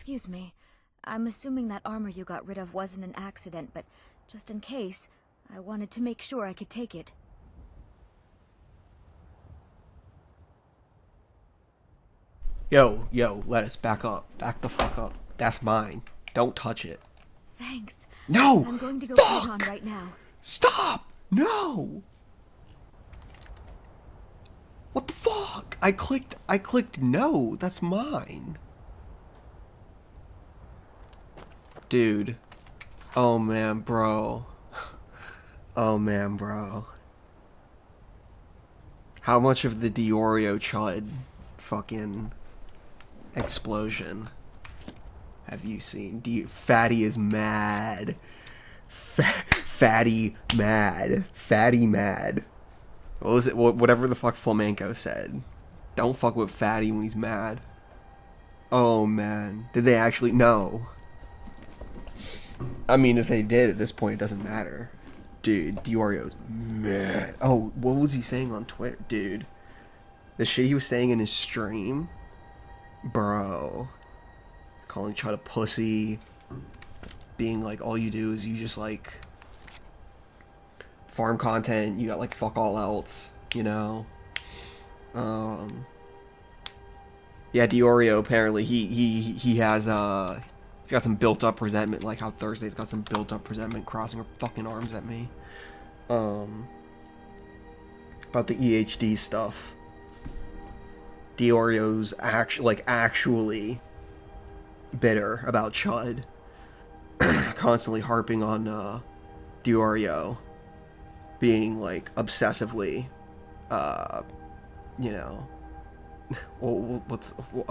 Excuse me. I'm assuming that armor you got rid of wasn't an accident, but just in case, I wanted to make sure I could take it. Yo, Lettuce, back up. Back the fuck up. That's mine. Don't touch it. Thanks. No! I'm going to go Fuck! put it on right now. Stop! No! What the fuck? I clicked no. That's mine. Dude. Oh man, bro. Oh man, bro. How much of the Diorio chud fucking explosion have you seen? Fatty is mad. Fatty mad. Fatty mad. What was it? Whatever the fuck Flamenco said. Don't fuck with Fatty when he's mad. Oh man. Did they actually? No. I mean, if they did, at this point, it doesn't matter. Dude, Diorio's mad. Oh, what was he saying on Twitter? Dude. The shit he was saying in his stream? Bro. Calling Chud a pussy. Being like, all you do is you just, like, farm content. You got, like, fuck all else. You know? Yeah, Diorio, apparently, he has, he's got some built-up resentment, like how Thursday's got some built-up resentment crossing her fucking arms at me. About the EHD stuff. Diorio's actually bitter about Chud. Constantly harping on, Diorio being, like, obsessively, you know... Well,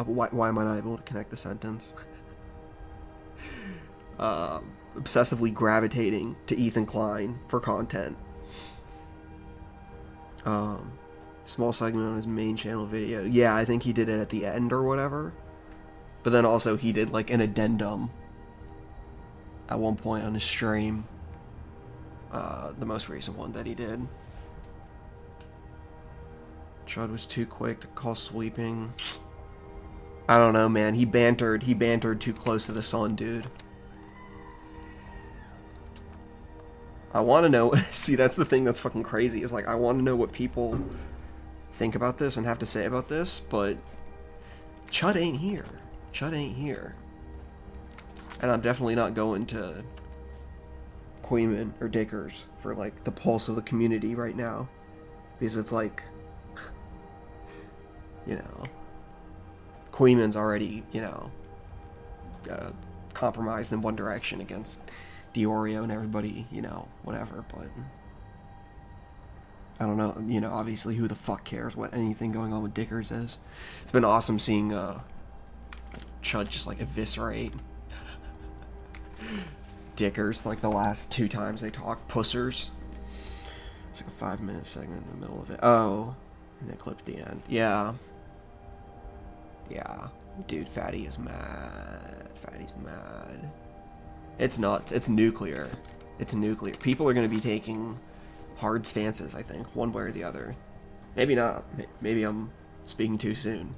why am I not able to connect the sentence? Obsessively gravitating to Ethan Klein for content. Small segment on his main channel video. Yeah, I think he did it at the end or whatever. But then also he did like an addendum at one point on his stream. The most recent one that he did. Chud was too quick to call sweeping. I don't know, man. He bantered too close to the sun, dude. I want to know... See, that's the thing that's fucking crazy. Is like, I want to know what people think about this and have to say about this, but... Chud ain't here. Chud ain't here. And I'm definitely not going to... Queeman or Dickers for, like, the pulse of the community right now. Because it's like... You know... Queeman's already, you know... compromised in one direction against... Diorio and everybody, you know, whatever, but I don't know, you know, obviously who the fuck cares what anything going on with Dickers is. It's been awesome seeing Chud just like eviscerate Dickers like the last 2 times they talk. Pussers. It's like a 5-minute segment in the middle of it. Oh, and they clipped the end. Yeah. Yeah. Dude, Fatty is mad. Fatty's mad. It's nuts. It's nuclear. It's nuclear. People are going to be taking hard stances, I think, one way or the other. Maybe not. Maybe I'm speaking too soon.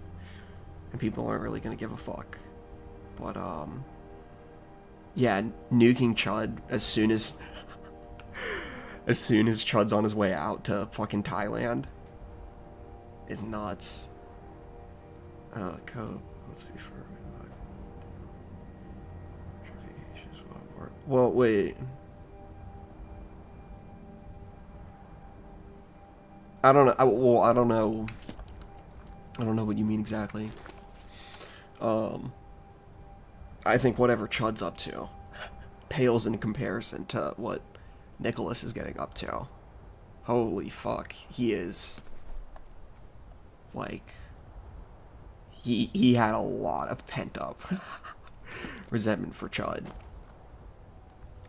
And people aren't really going to give a fuck. But, yeah, nuking Chud as soon as... as soon as Chud's on his way out to fucking Thailand is nuts. Code. Let's be fair. Well, wait. I don't know. I don't know. I don't know what you mean exactly. I think whatever Chud's up to pales in comparison to what Nicholas is getting up to. Holy fuck. He is... Like... He had a lot of pent-up resentment for Chud.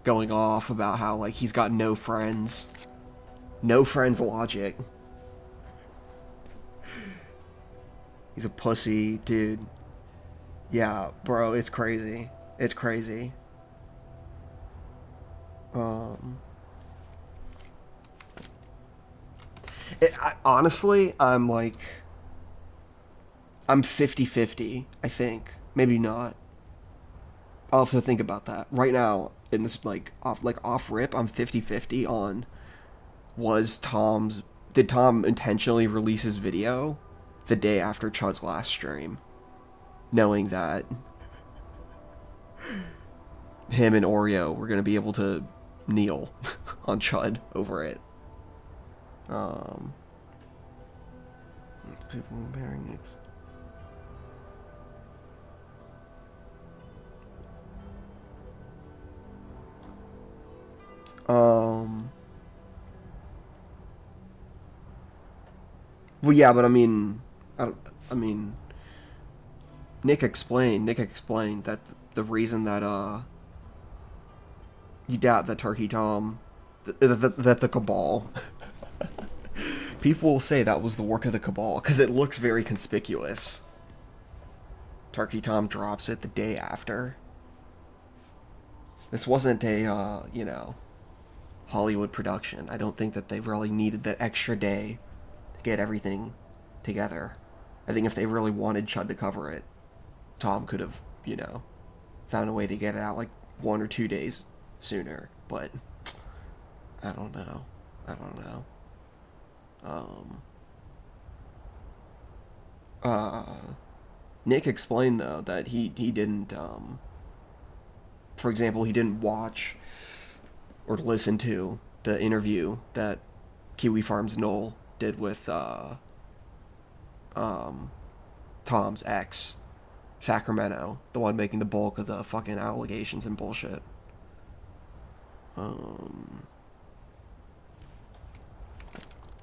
Going off about how, like, he's got no friends. No friends logic. He's a pussy, dude. Yeah, bro, it's crazy. It's crazy. Honestly, I'm, like... I'm 50-50, I think. Maybe not. I'll have to think about that. Right now, in this, off rip, I'm 50-50 on, did Tom intentionally release his video the day after Chud's last stream, knowing that him and Oreo were going to be able to kneel on Chud over it. People comparing it. Well, yeah, but I mean, Nick explained that the reason that, you doubt that Turkey Tom, that the Cabal, people will say that was the work of the Cabal, because it looks very conspicuous. Turkey Tom drops it the day after. This wasn't a, you know, Hollywood production. I don't think that they really needed that extra day to get everything together. I think if they really wanted Chud to cover it, Tom could have, you know, found a way to get it out like 1 or 2 days sooner, but I don't know. Nick explained though that he didn't, for example, he didn't watch or listen to the interview that Kiwi Farms Noel did with Tom's ex, Sacramento, the one making the bulk of the fucking allegations and bullshit.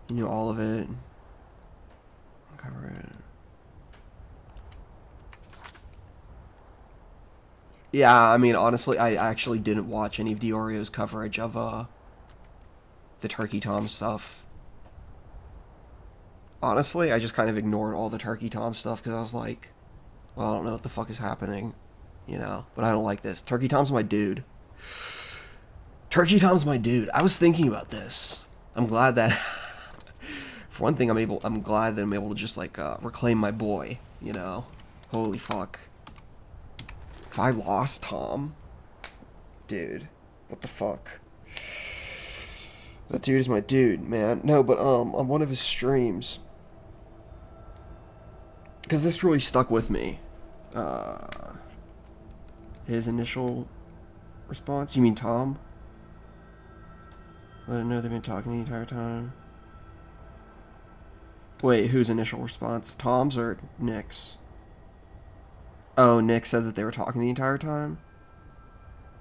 He knew all of it. Cover it. Yeah, I mean, honestly, I actually didn't watch any of Dioreo's coverage of the Turkey Tom stuff. Honestly, I just kind of ignored all the Turkey Tom stuff because I was like, well, I don't know what the fuck is happening, you know, but I don't like this. Turkey Tom's my dude. Turkey Tom's my dude. I was thinking about this. I'm glad that, for one thing, I'm glad that I'm able to just, like, reclaim my boy, you know? Holy fuck. If I lost Tom, dude, what the fuck? That dude is my dude, man. No, but, on one of his streams, because this really stuck with me, his initial response, you mean Tom? Let him know they've been talking the entire time. Wait, whose initial response? Tom's or Nick's? Oh, Nick said that they were talking the entire time?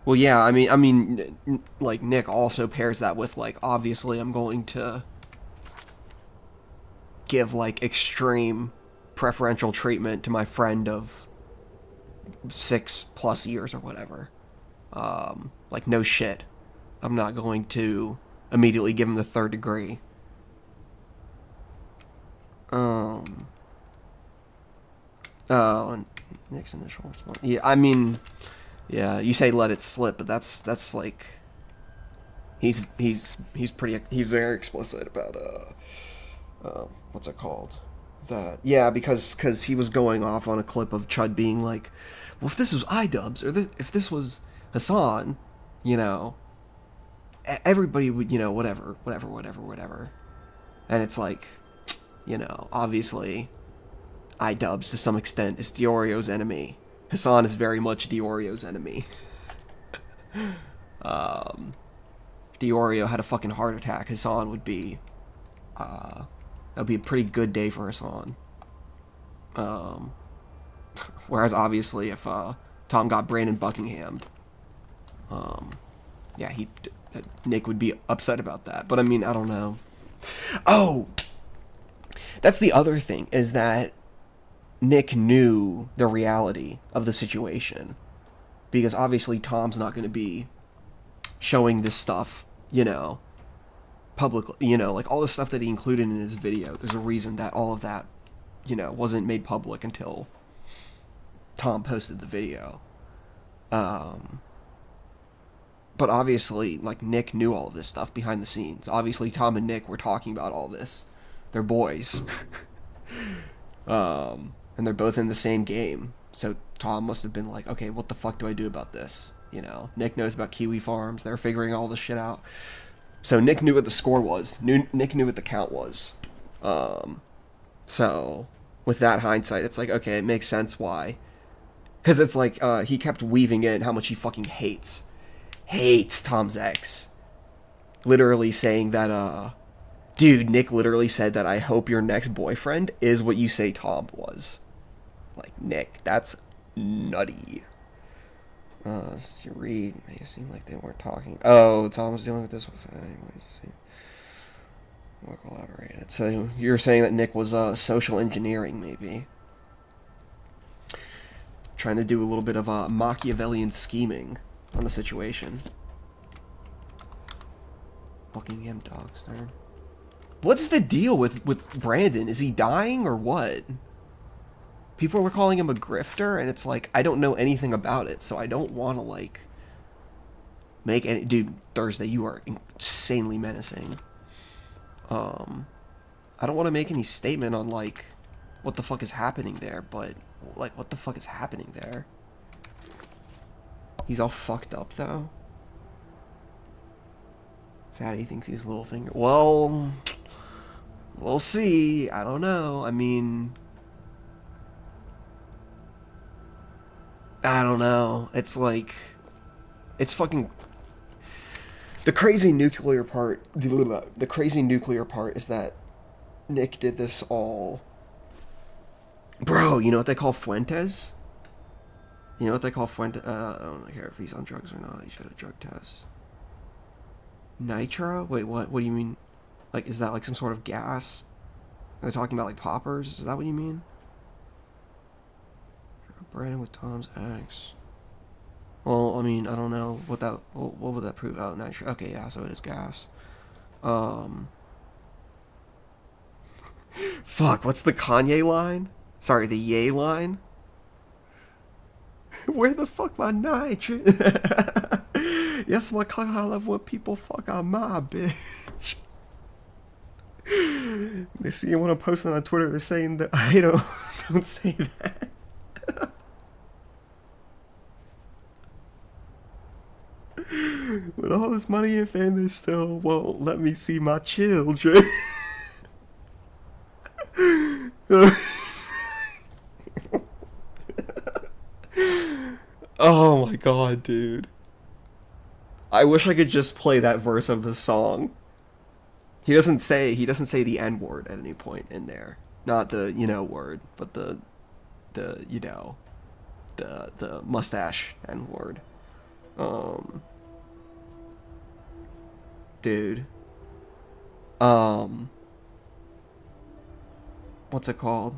Well, yeah, I mean, like, Nick also pairs that with, like, obviously I'm going to give, like, extreme preferential treatment to my friend of 6+ years or whatever. Like, no shit. I'm not going to immediately give him the 3rd degree. Oh, and Nick's initial response. Yeah, I mean, yeah, you say let it slip, but that's like, he's very explicit about, what's it called? That, yeah, because he was going off on a clip of Chud being like, well, if this was iDubbbz, or if this was Hassan, you know, everybody would, you know, whatever. And it's like, you know, obviously, iDubbbz to some extent is Dioreo's enemy. Hassan is very much Dioreo's enemy. If Diorio had a fucking heart attack, Hassan would be, that would be a pretty good day for Hassan. Whereas obviously if, Tom got Brandon Buckinghammed, yeah, Nick would be upset about that. But I mean, I don't know. Oh! That's the other thing, is that Nick knew the reality of the situation. Because obviously Tom's not going to be showing this stuff, you know, publicly. You know, like all the stuff that he included in his video, there's a reason that all of that, you know, wasn't made public until Tom posted the video. But obviously, like, Nick knew all of this stuff behind the scenes. Obviously, Tom and Nick were talking about all this. They're boys. And they're both in the same game. So Tom must have been like, okay, what the fuck do I do about this? You know, Nick knows about Kiwi Farms. They're figuring all this shit out. So Nick knew what the score was. Nick knew what the count was. So with that hindsight, it's like, okay, it makes sense why. Because it's like, he kept weaving in how much he fucking hates Tom's ex. Literally saying that, dude, Nick literally said that I hope your next boyfriend is what you say Tom was. Like, Nick, that's nutty. You read, it made it seem like they weren't talking. Oh, Tom was dealing with this with anyways. More collaborated. So you're saying that Nick was social engineering, maybe, trying to do a little bit of Machiavellian scheming on the situation. Buckingham Dogs, darn. What's the deal with Brandon? Is he dying or what? People are calling him a grifter, and it's like, I don't know anything about it, so I don't want to, like, make any... Dude, Thursday, you are insanely menacing. I don't want to make any statement on, like, what the fuck is happening there, but, like, what the fuck is happening there? He's all fucked up, though. Fatty thinks he's a little finger... Well, we'll see. I don't know. I mean... I don't know. It's like... It's fucking... The crazy nuclear part... The crazy nuclear part is that Nick did this all... Bro, you know what they call Fuentes? You know what they call Fuentes? I don't care if he's on drugs or not. He should have a drug test. Nitro? Wait, what? What do you mean? Like, is that like some sort of gas? Are they talking about like poppers? Is that what you mean? Brandon with Tom's ex. Well, I mean, I don't know what that. What would that prove? Oh, nitro. Okay, yeah. So it is gas. Fuck. What's the Kanye line? Sorry, the Ye line. Where the fuck my nitro? Yes, my cock. I love when people fuck on my bitch. They see when I'm posting on Twitter. They're saying that I don't say that. With all this money and fame, they still won't let me see my children. Oh my god, dude. I wish I could just play that verse of the song. He doesn't say the N-word at any point in there. Not the, word, but the mustache N-word. Dude. What's it called?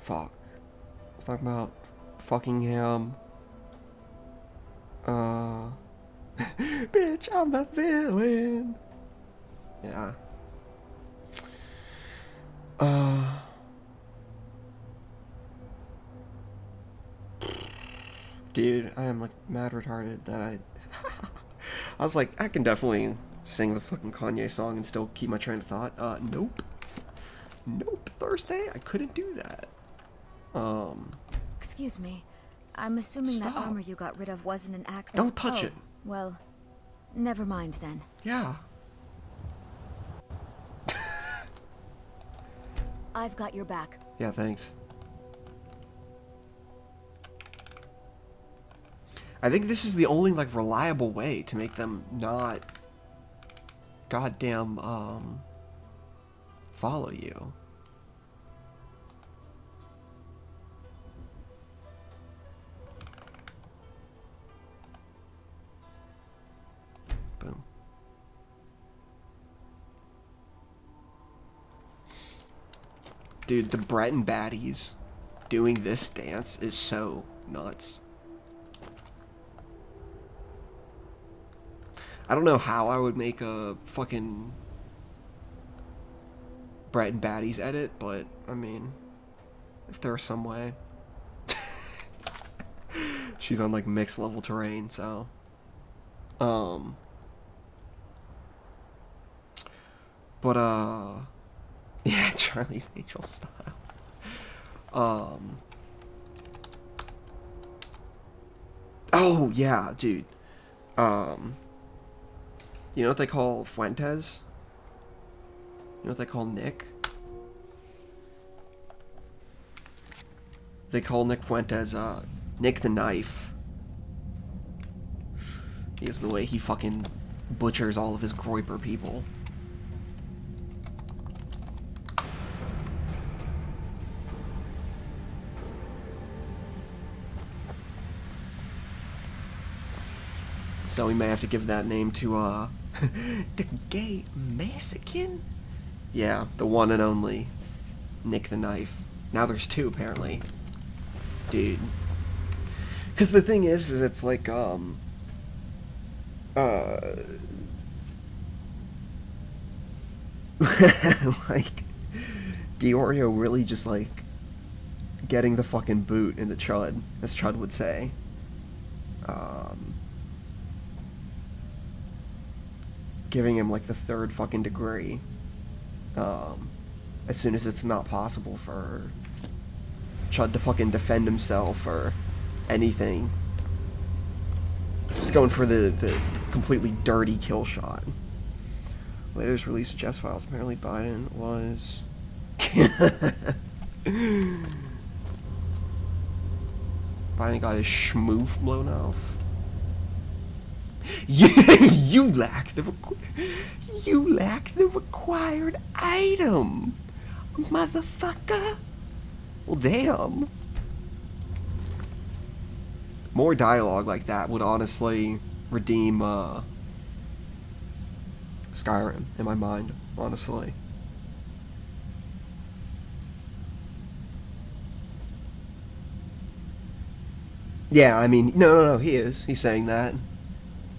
Fuck. I was talking about fucking him. Bitch, I'm the villain. Yeah. Dude, I am like mad retarded that I was like, I can definitely sing the fucking Kanye song and still keep my train of thought. Nope. Nope, Thursday, I couldn't do that. Excuse me. I'm assuming Stop. that armor you got rid of wasn't an accident. Don't touch it. Well, never mind then. Yeah. I've got your back. Yeah, thanks. I think this is the only, like, reliable way to make them not goddamn, follow you. Boom. Dude, the Breton baddies doing this dance is so nuts. I don't know how I would make a fucking Breton baddies edit, but, I mean, if there was some way. She's on, like, mixed level terrain, so. But, Yeah, Charlie's Angel style. Oh yeah, dude. You know what they call Fuentes? You know what they call Nick? They call Nick Fuentes, Nick the Knife. Is the way he fucking butchers all of his Groiper people. So we may have to give that name to, the gay Mexican? Yeah, the one and only Nick the Knife. Now there's two, apparently. Dude. Because the thing is it's like, like, Diorio really just, like, getting the fucking boot into Chud, as Chud would say. Giving him, like, the third fucking degree. As soon as it's not possible for Chud to fucking defend himself or anything. Just going for the completely dirty kill shot. Latest release of Jeff's files. Apparently Biden was... Biden got his schmoof blown off. You lack the required item, motherfucker. Well, damn. More dialogue like that would honestly redeem Skyrim in my mind, honestly. Yeah, I mean, no, he is. He's saying that.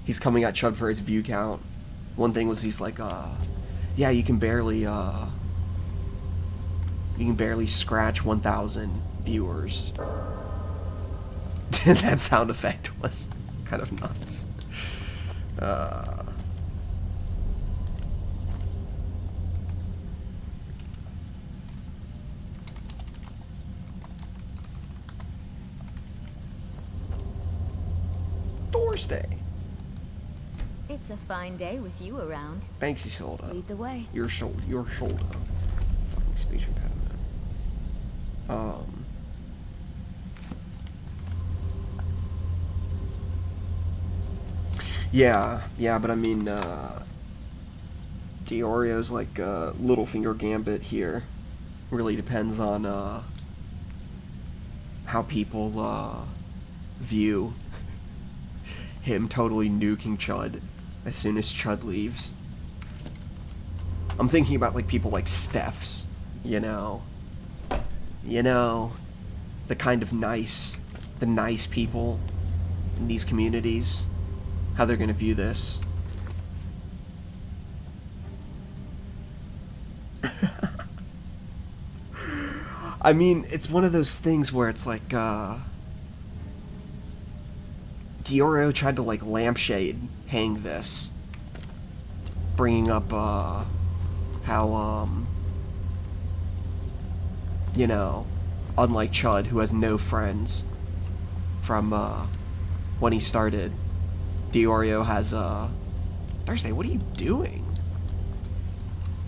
He's coming at Chud for his view count. One thing was he's like, yeah, you can barely scratch 1,000 viewers. That sound effect was kind of nuts. Thursday. It's a fine day with you around. Thanks, Isolde. Lead the way. Your shoulder. Fucking speech impediment. Yeah, but I mean, Diorio's like Littlefinger Gambit here. Really depends on how people view him totally nuking Chud as soon as Chud leaves. I'm thinking about like people like Steph's, you know, the kind of nice people in these communities, how they're gonna view this. I mean, it's one of those things where it's like, Diorio tried to, like, lampshade hang this, bringing up, how, you know, unlike Chud, who has no friends from, when he started, Diorio has, Thursday, what are you doing?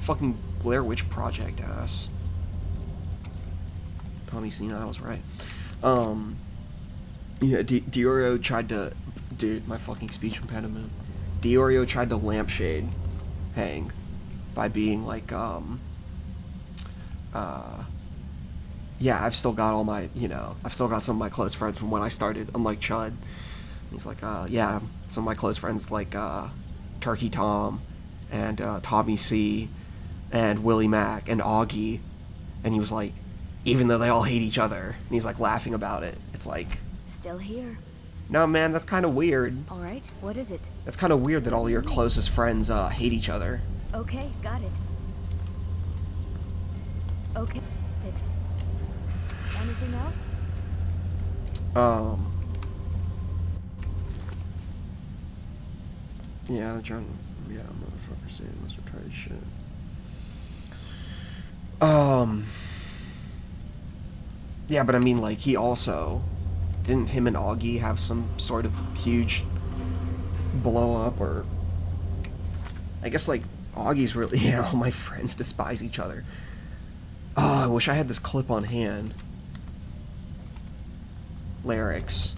Fucking Blair Witch Project ass. Tommy Senile was right. Yeah, Diorio tried to... Dude, my fucking speech impediment. Diorio tried to lampshade Hang by being like, yeah, I've still got all my, you know, I've still got some of my close friends from when I started, unlike Chud. He's like, yeah, some of my close friends like, Turkey Tom, and, Tommy C, and Willie Mack, and Augie. And he was like, even though they all hate each other, and he's like laughing about it. It's like... Still here. No, man, that's kind of weird. All right, what is it? That's kind of weird that all your closest friends, hate each other. Okay, got it. Okay, anything else? Yeah, John, yeah, motherfucker saying this retarded shit. Yeah, but I mean, like, he also... Didn't him and Augie have some sort of huge blow-up, or... I guess, like, Augie's really... Yeah, all my friends despise each other. Oh, I wish I had this clip on hand. Lyrics.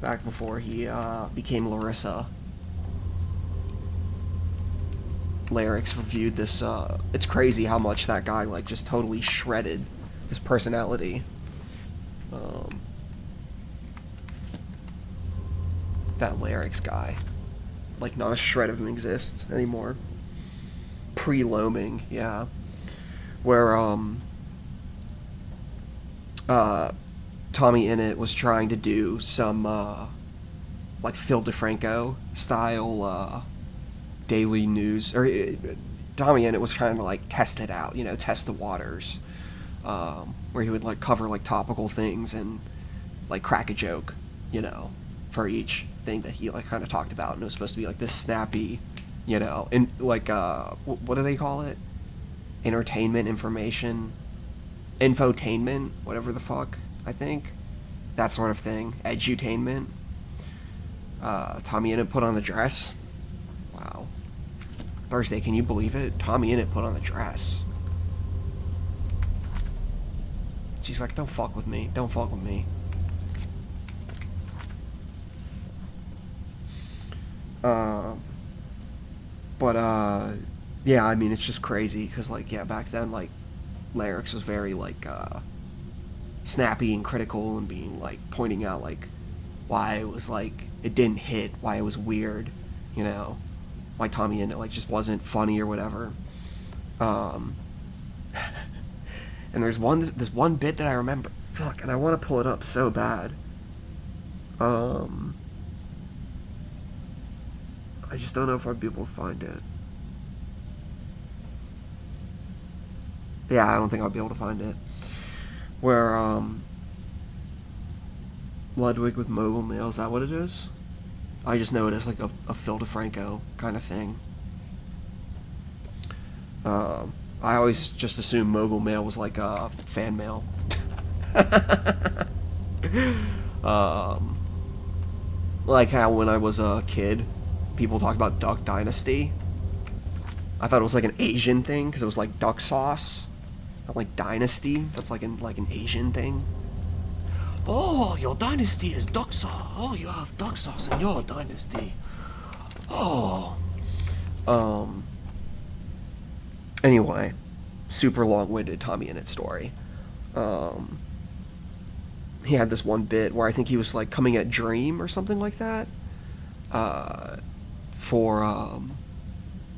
Back before he, became Larissa. Lyrics reviewed this, it's crazy how much that guy, like, just totally shredded his personality. That Lyrics guy. Like, not a shred of him exists anymore. Pre-loaming, yeah. Where, Tommy Innit was trying to do some, like, Phil DeFranco style, daily news, or Tommy Innit was trying to, like, test it out, you know, test the waters, where he would, like, cover, like, topical things and, like, crack a joke, you know, for each thing that he, like, kind of talked about, and it was supposed to be, like, this snappy, you know, and, like, what do they call it? Entertainment, information, infotainment, whatever the fuck, I think, that sort of thing, edutainment. Tommy Innit put on the dress. Wow. Thursday, can you believe it? Tommy Innit put on the dress. She's like, don't fuck with me. Don't fuck with me. Yeah, I mean, it's just crazy, because, like, yeah, back then, like, Lyrics was very, like, snappy and critical, and being, like, pointing out, like, why it was, like, it didn't hit, why it was weird, you know, why Tommy Innit, like, just wasn't funny or whatever. And there's this one bit that I remember, fuck, and I want to pull it up so bad. I just don't know if I'd be able to find it. Yeah, I don't think I'll be able to find it. Where, Ludwig with Mogul Mail, is that what it is? I just know it as, like, a Phil DeFranco kind of thing. I always just assumed Mogul Mail was, like, fan mail. Like how when I was a kid, people talked about Duck Dynasty. I thought it was, like, an Asian thing, because it was, like, duck sauce. Not like Dynasty, that's like an Asian thing. Oh, your dynasty is duck sauce. Oh, you have duck sauce in your dynasty. Oh. Anyway, super long-winded Tommy Innit story. He had this one bit where I think he was, like, coming at Dream or something like that. For,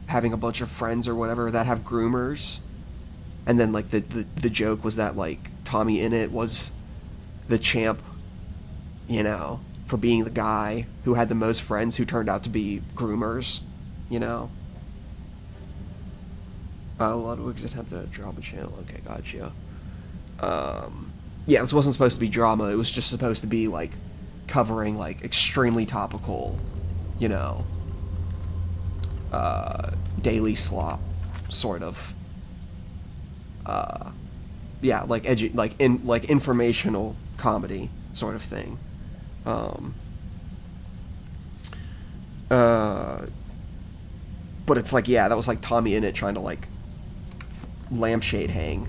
having a bunch of friends or whatever that have groomers. And then, like, the joke was that, like, Tommy Innit was the champ, you know, for being the guy who had the most friends who turned out to be groomers, you know. Ludwig's attempt at a drama channel. Okay, gotcha. Yeah, this wasn't supposed to be drama. It was just supposed to be, like, covering, like, extremely topical, you know, daily slop, sort of. Yeah, like informational comedy sort of thing. But it's like, yeah, that was like Tommy Innit trying to, like, lampshade hang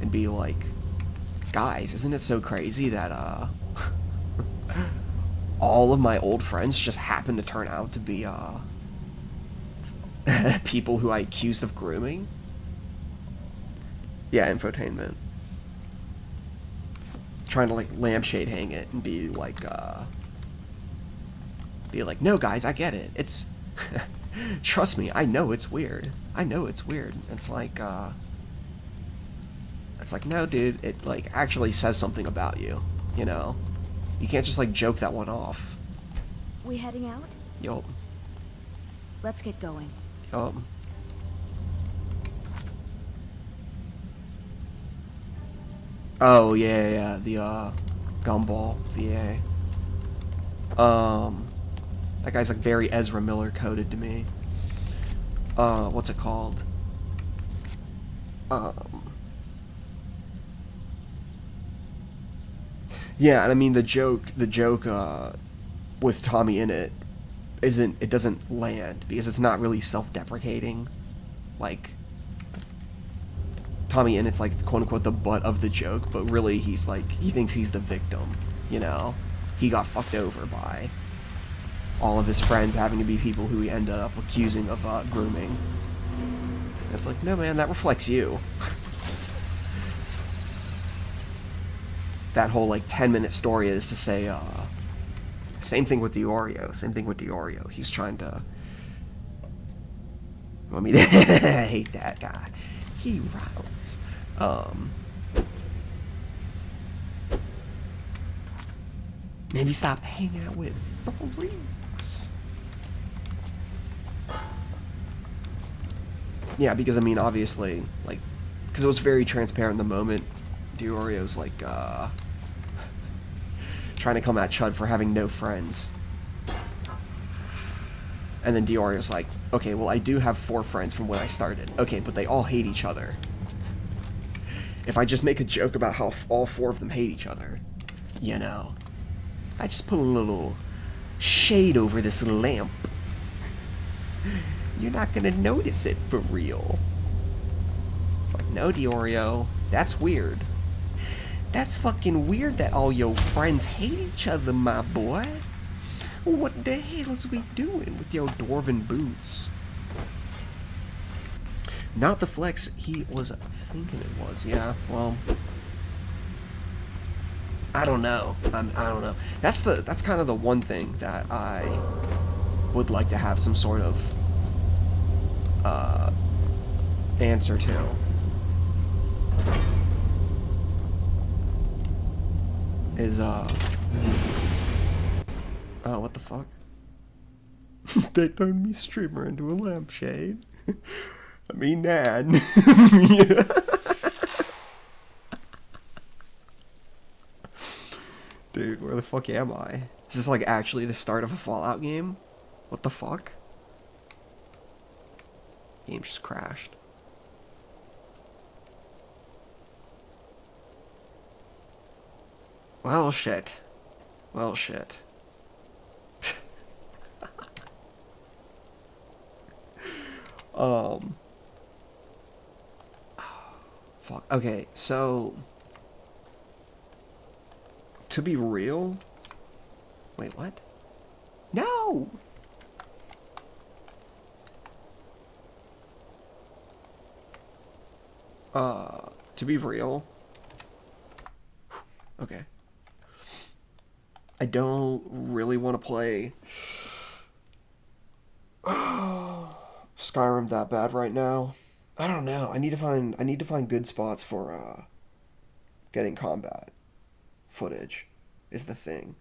and be like, guys, isn't it so crazy that all of my old friends just happen to turn out to be people who I accused of grooming? Yeah, infotainment. Trying to, like, lampshade hang it and be like, no, guys, I get it. It's, trust me, I know it's weird. I know it's weird. It's like, no, dude, it, like, actually says something about you, you know? You can't just, like, joke that one off. We heading out? Yup. Let's get going. Yup. Oh, yeah, the, Gumball VA. That guy's, like, very Ezra Miller coded to me. What's it called? Yeah, and I mean the joke with Tommy in it doesn't land because it's not really self-deprecating. Like Tommy in it's like quote unquote the butt of the joke, but really he's like he thinks he's the victim, you know? He got fucked over by all of his friends having to be people who he ended up accusing of grooming. It's like, no man, that reflects you. That whole like 10-minute story is to say same thing with Diorio. He's trying to I mean, I hate that guy. He riles. Maybe stop hanging out with freaks. Yeah, because I mean, obviously, like, because it was very transparent in the moment. Diorio's like, trying to come at Chud for having no friends. And then Diorio's like, okay, well, I do have 4 friends from when I started. Okay, but they all hate each other. If I just make a joke about how all 4 of them hate each other, you know, I just put a little shade over this lamp, you're not gonna notice it for real. It's like, no, Diorio, that's weird. That's fucking weird that all your friends hate each other, my boy. What the hell is we doing with your dwarven boots? Not the flex he was thinking it was. Yeah, well, I don't know. I don't know. That's kind of the one thing that I would like to have some sort of answer to. Is oh, what the fuck? They turned me streamer into a lampshade. I mean, Nan. Dude, where the fuck am I? Is this like actually the start of a Fallout game? What the fuck? Game just crashed. Well, shit. Well, shit. Fuck. Okay, so to be real, wait, what? No. To be real, okay. I don't really want to play Skyrim that bad right now. I don't know. I need to find good spots for getting combat footage is the thing.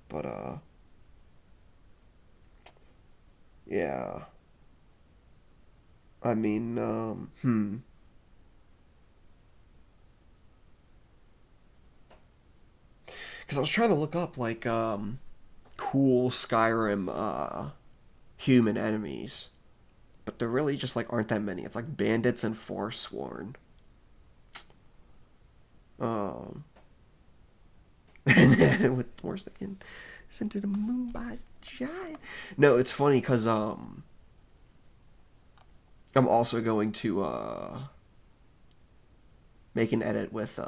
But yeah. I mean, because I was trying to look up like cool Skyrim human enemies, but there really just like aren't that many. It's like bandits and Forsworn. And with dwarves that can send to the moon by giant. No, it's funny because I'm also going to make an edit with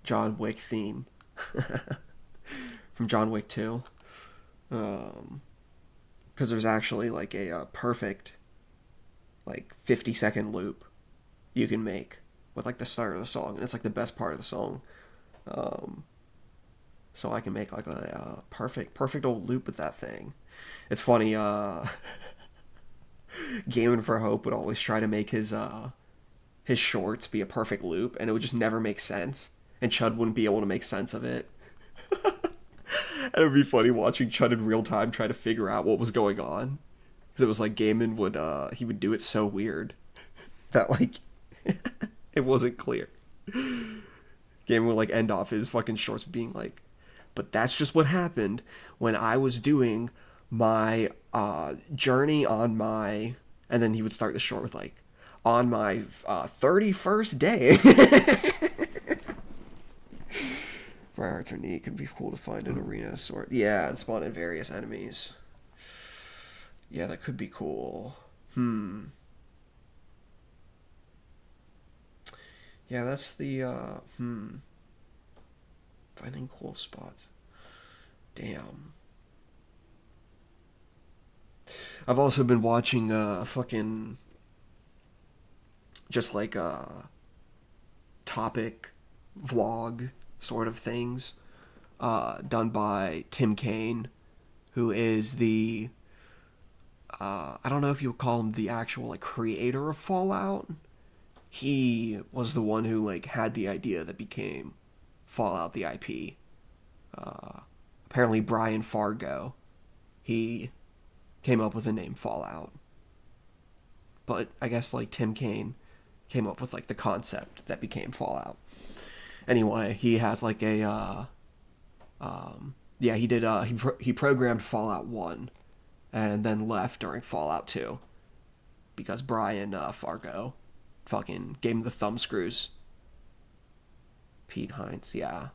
John Wick theme from John Wick 2. Because there's actually like a perfect like 50-second loop you can make with like the start of the song, and it's like the best part of the song. So I can make like a perfect old loop with that thing. It's funny, Gaming for Hope would always try to make his shorts be a perfect loop, and it would just never make sense, and Chud wouldn't be able to make sense of it. And it would be funny watching Chud in real time try to figure out what was going on, because it was like Gaiman would he would do it so weird that like it wasn't clear. Gaiman would like end off his fucking shorts being like, but that's just what happened when I was doing my journey on my, and then he would start the short with like, on my 31st day. Fire arts are neat. Could be cool to find an arena sort. Yeah, and spawn in various enemies. Yeah, that could be cool. Yeah, that's the, finding cool spots. Damn. I've also been watching, fucking, just like, topic vlog sort of things, done by Tim Kaine, who is the, I don't know if you would call him the actual, like, creator of Fallout. He was the one who, like, had the idea that became Fallout the IP. Apparently Brian Fargo, he came up with the name Fallout. But I guess, like, Tim Kaine came up with, like, the concept that became Fallout. Anyway, he has, like, a, yeah, he did, he programmed Fallout 1 and then left during Fallout 2 because Brian Fargo fucking gave him the thumb screws. Pete Hines, yeah.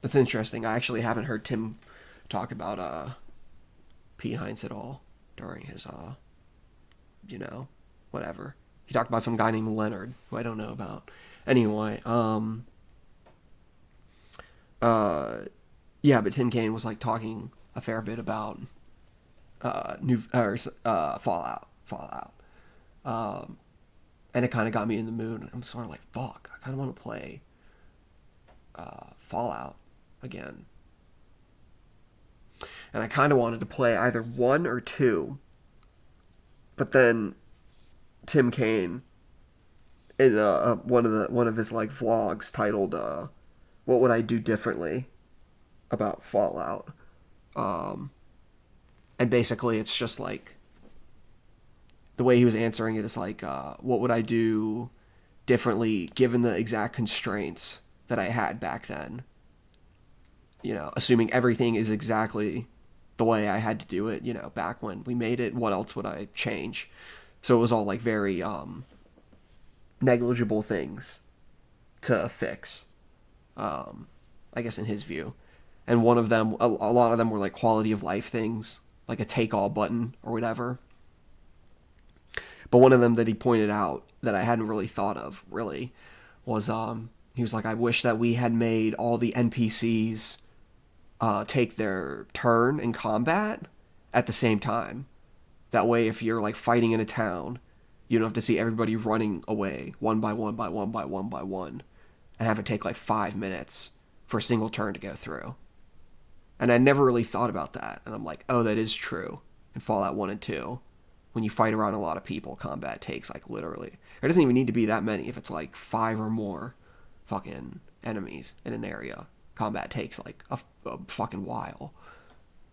That's interesting. I actually haven't heard Tim talk about Pete Hines at all during his you know, whatever. He talked about some guy named Leonard, who I don't know about. Anyway, yeah, but Tim Kaine was like talking a fair bit about Fallout. And it kind of got me in the mood. I'm sort of like, fuck, I kind of want to play Fallout again. And I kind of wanted to play either 1 or 2. But then Tim Kaine, in one of his like vlogs titled "What Would I Do Differently About Fallout," and basically it's just like the way he was answering it is like, what would I do differently given the exact constraints that I had back then? You know, assuming everything is exactly the way I had to do it, you know, back when we made it, what else would I change? So it was all like very negligible things to fix, I guess in his view. And one of them, a lot of them were like quality of life things, like a take all button or whatever. But one of them that he pointed out that I hadn't really thought of, really, was he was like, I wish that we had made all the NPCs take their turn in combat at the same time. That way, if you're like fighting in a town, you don't have to see everybody running away one by one by one by one by one and have it take like 5 minutes for a single turn to go through. And I never really thought about that. And I'm like, oh, that is true in Fallout 1 and 2. When you fight around a lot of people, combat takes like literally. It doesn't even need to be that many. If it's like 5 or more fucking enemies in an area, combat takes like a fucking while.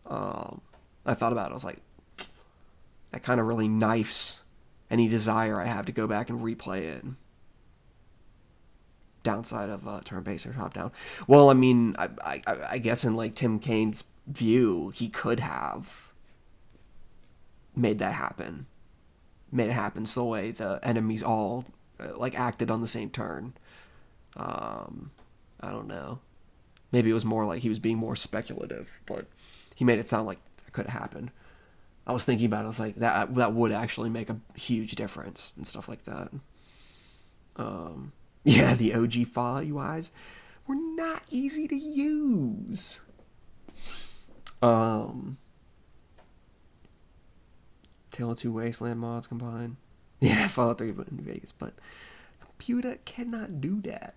I thought about it. I was like, that kind of really knifes any desire I have to go back and replay it. Downside of turn-based or top-down. Well, I mean, I guess in like Tim Kaine's view, he could have made that happen. Made it happen so the way the enemies all like acted on the same turn. I don't know. Maybe it was more like he was being more speculative, but he made it sound like that could have happened. I was thinking about it. I was like, that would actually make a huge difference and stuff like that. Yeah, the OG Fallout UIs were not easy to use. Tale of Two Wasteland mods combined. Yeah, Fallout 3 but in Vegas, but computer cannot do that.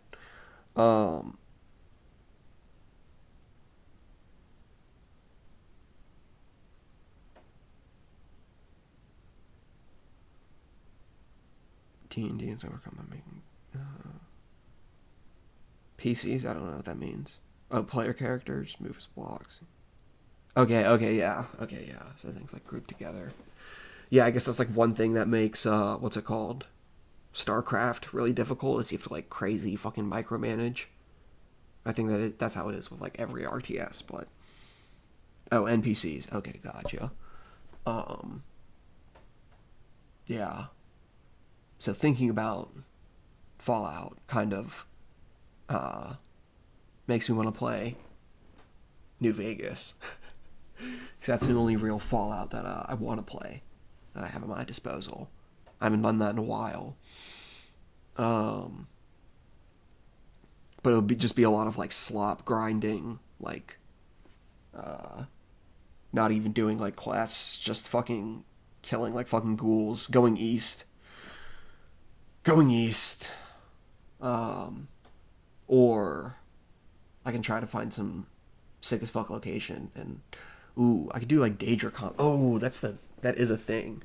T&D and Cyber Combat making PCs. I don't know what that means. Oh, player characters move as blocks. Okay, yeah. So things like grouped together. Yeah, I guess that's like one thing that makes what's it called, StarCraft really difficult is you have to like crazy fucking micromanage. I think that's how it is with like every RTS, but NPCs. Okay, gotcha. Yeah. So thinking about Fallout kind of makes me want to play New Vegas. Because that's the only real Fallout that I want to play, that I have at my disposal. I haven't done that in a while. But it would just be a lot of like slop grinding, like not even doing like quests, just fucking killing like fucking ghouls, going east. Or I can try to find some sick as fuck location, and ooh, I could do like Daedra comp. Oh, that is a thing.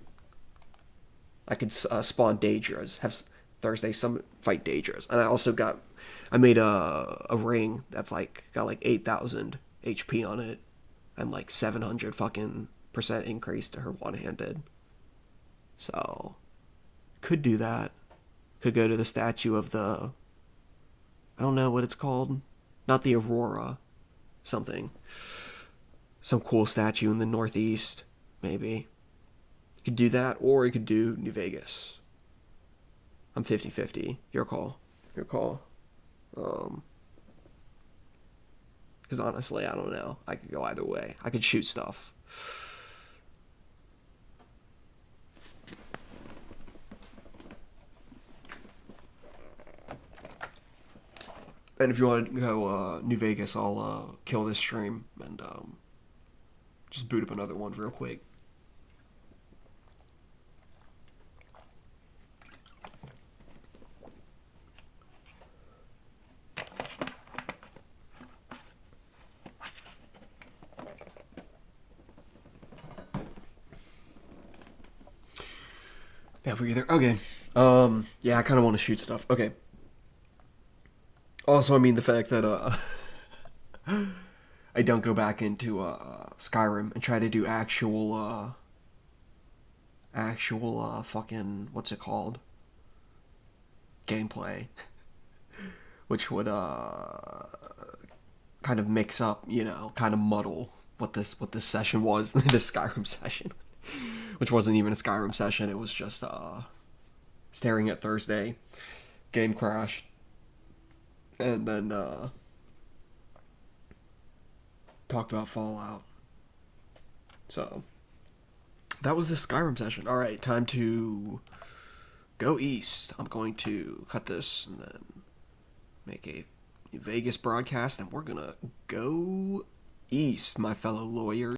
I could spawn Daedras, have Thursday some fight Daedras, and I made a ring that's like got like 8,000 HP on it, and like 700 fucking % increase to her one-handed. So could do that. Could go to the statue of the, I don't know what it's called, not the Aurora, something, some cool statue in the northeast, maybe. Could do that, or you could do New Vegas. I'm 50-50. Your call. Because honestly, I don't know. I could go either way. I could shoot stuff. And if you want to go New Vegas, I'll kill this stream and just boot up another one real quick. Never either. Okay. Yeah, I kind of want to shoot stuff. Okay. Also, I mean the fact that I don't go back into Skyrim and try to do actual fucking, what's it called? Gameplay. Which would kind of mix up, you know, kind of muddle what this session was, this Skyrim session. Which wasn't even a Skyrim session, it was just staring at Thursday. Game crashed. And then talked about Fallout. So that was the Skyrim session. Alright, time to go east. I'm going to cut this and then make a Vegas broadcast, and we're gonna go east, my fellow lawyers.